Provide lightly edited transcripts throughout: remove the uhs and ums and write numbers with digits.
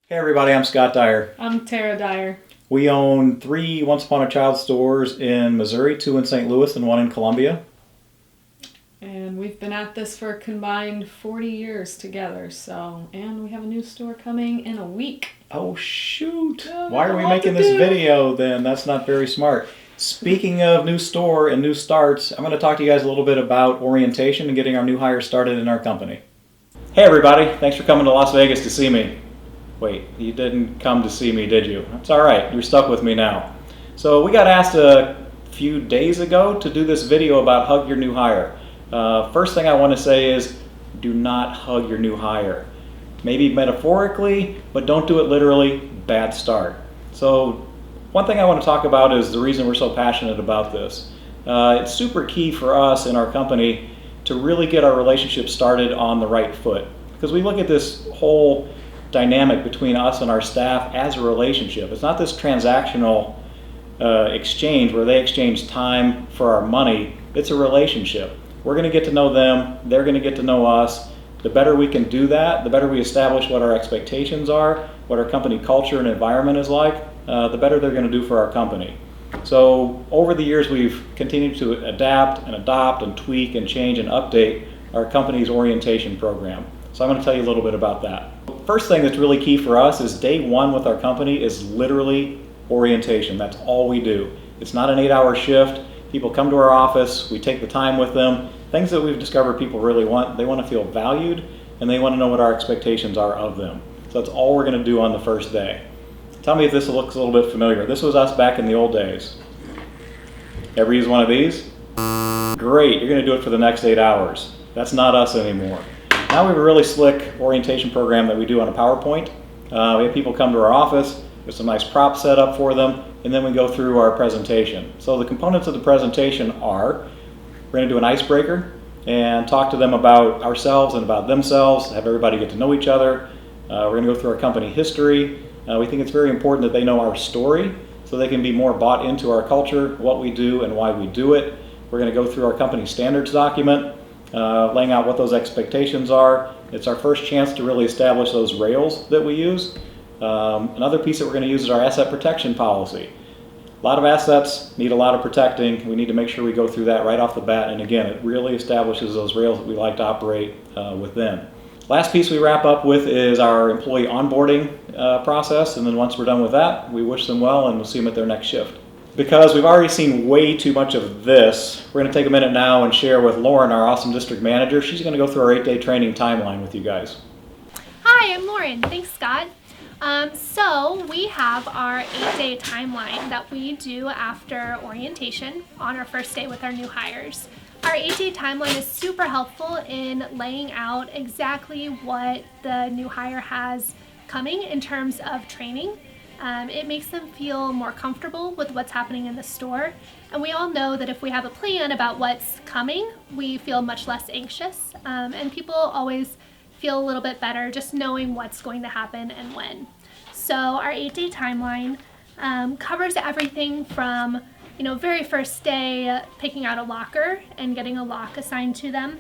Hey everybody, I'm Scott Dyer. I'm Tara Dyer. We own 3 Once Upon a Child stores in Missouri, 2 in St. Louis and 1 in Columbia. And we've been at this for a combined 40 years together, and we have a new store coming in a week. Oh shoot! Oh, Why are we making this video then? That's not very smart. Speaking of new store and new starts, I'm going to talk to you guys a little bit about orientation and getting our new hires started in our company. Hey everybody, thanks for coming to Las Vegas to see me. Wait, you didn't come to see me, did you? It's alright, you're stuck with me now. So we got asked a few days ago to do this video about hug your new hire. First thing I want to say is do not hug your new hire. Maybe metaphorically, but don't do it literally. Bad start. So one thing I want to talk about is the reason we're so passionate about this. It's super key for us in our company to really get our relationship started on the right foot, because we look at this whole dynamic between us and our staff as a relationship. It's not this transactional exchange where they exchange time for our money. It's a relationship. We're going to get to know them, they're going to get to know us. The better we can do that, the better we establish what our expectations are, what our company culture and environment is like, the better they're going to do for our company. So over the years we've continued to adapt and adopt and tweak and change and update our company's orientation program. So I'm going to tell you a little bit about that. First thing that's really key for us is day one with our company is literally orientation. That's all we do. It's not an 8-hour shift. People come to our office, we take the time with them. Things that we've discovered people really want, they want to feel valued and they want to know what our expectations are of them. So that's all we're going to do on the first day. Tell me if this looks a little bit familiar. This was us back in the old days. Ever use one of these? Great, you're going to do it for the next 8 hours. That's not us anymore. Now we have a really slick orientation program that we do on a PowerPoint. We have people come to our office with some nice props set up for them, and then we go through our presentation. So the components of the presentation are, we're going to do an icebreaker and talk to them about ourselves and about themselves, have everybody get to know each other. We're going to go through our company history. We think it's very important that they know our story so they can be more bought into our culture, what we do and why we do it. We're going to go through our company standards document, laying out what those expectations are. It's our first chance to really establish those rails that we use. Another piece that we're going to use is our asset protection policy. A lot of assets need a lot of protecting. We need to make sure we go through that right off the bat, and again, it really establishes those rails that we like to operate within. Last piece we wrap up with is our employee onboarding process, and then once we're done with that, we wish them well and we'll see them at their next shift. Because we've already seen way too much of this, we're going to take a minute now and share with Lauren, our awesome district manager. She's going to go through our 8-day training timeline with you guys. Hi, I'm Lauren. Thanks, Scott. So we have our 8-day timeline that we do after orientation on our first day with our new hires. Our 8-day timeline is super helpful in laying out exactly what the new hire has coming in terms of training. It makes them feel more comfortable with what's happening in the store. And we all know that if we have a plan about what's coming, we feel much less anxious. And people always feel a little bit better just knowing what's going to happen and when. So our 8-day timeline covers everything from, very first day, picking out a locker and getting a lock assigned to them,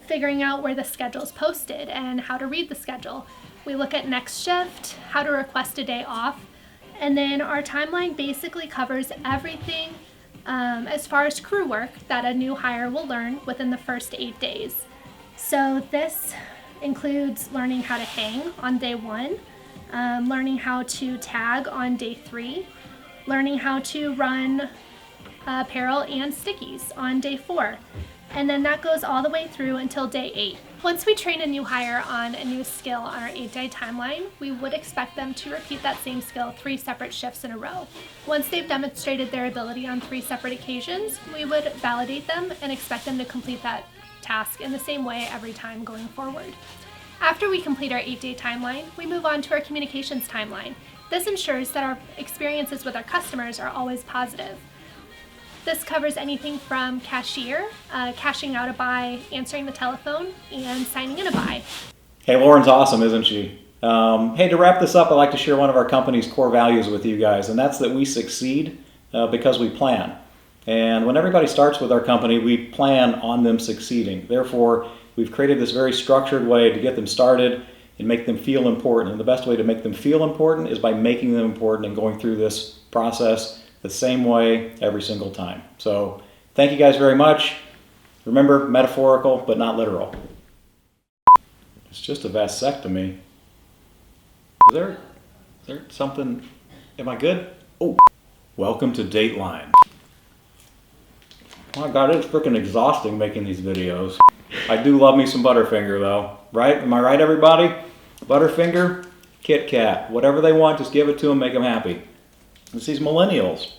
figuring out where the schedule is posted and how to read the schedule. We look at next shift, how to request a day off, and then our timeline basically covers everything as far as crew work that a new hire will learn within the first 8 days. So this includes learning how to hang on day 1, learning how to tag on day 3, learning how to run apparel and stickies on day 4. And then that goes all the way through until day 8. Once we train a new hire on a new skill on our 8-day timeline, we would expect them to repeat that same skill 3 separate shifts in a row. Once they've demonstrated their ability on 3 separate occasions, we would validate them and expect them to complete that task in the same way every time going forward. After we complete our 8-day timeline, we move on to our communications timeline. This ensures that our experiences with our customers are always positive. This covers anything from cashier, cashing out a buy, answering the telephone, and signing in a buy. Hey, Lauren's awesome, isn't she? Hey, to wrap this up, I'd like to share one of our company's core values with you guys, and that's that we succeed because we plan. And when everybody starts with our company, we plan on them succeeding. Therefore, we've created this very structured way to get them started and make them feel important. And the best way to make them feel important is by making them important and going through this process the same way every single time. So thank you guys very much. Remember, metaphorical, but not literal. It's just a vasectomy. Is there something, am I good? Oh, welcome to Dateline. Oh my God, it's freaking exhausting making these videos. I do love me some Butterfinger though, right? Am I right, everybody? Butterfinger, Kit Kat, whatever they want, just give it to them, make them happy. It's these millennials.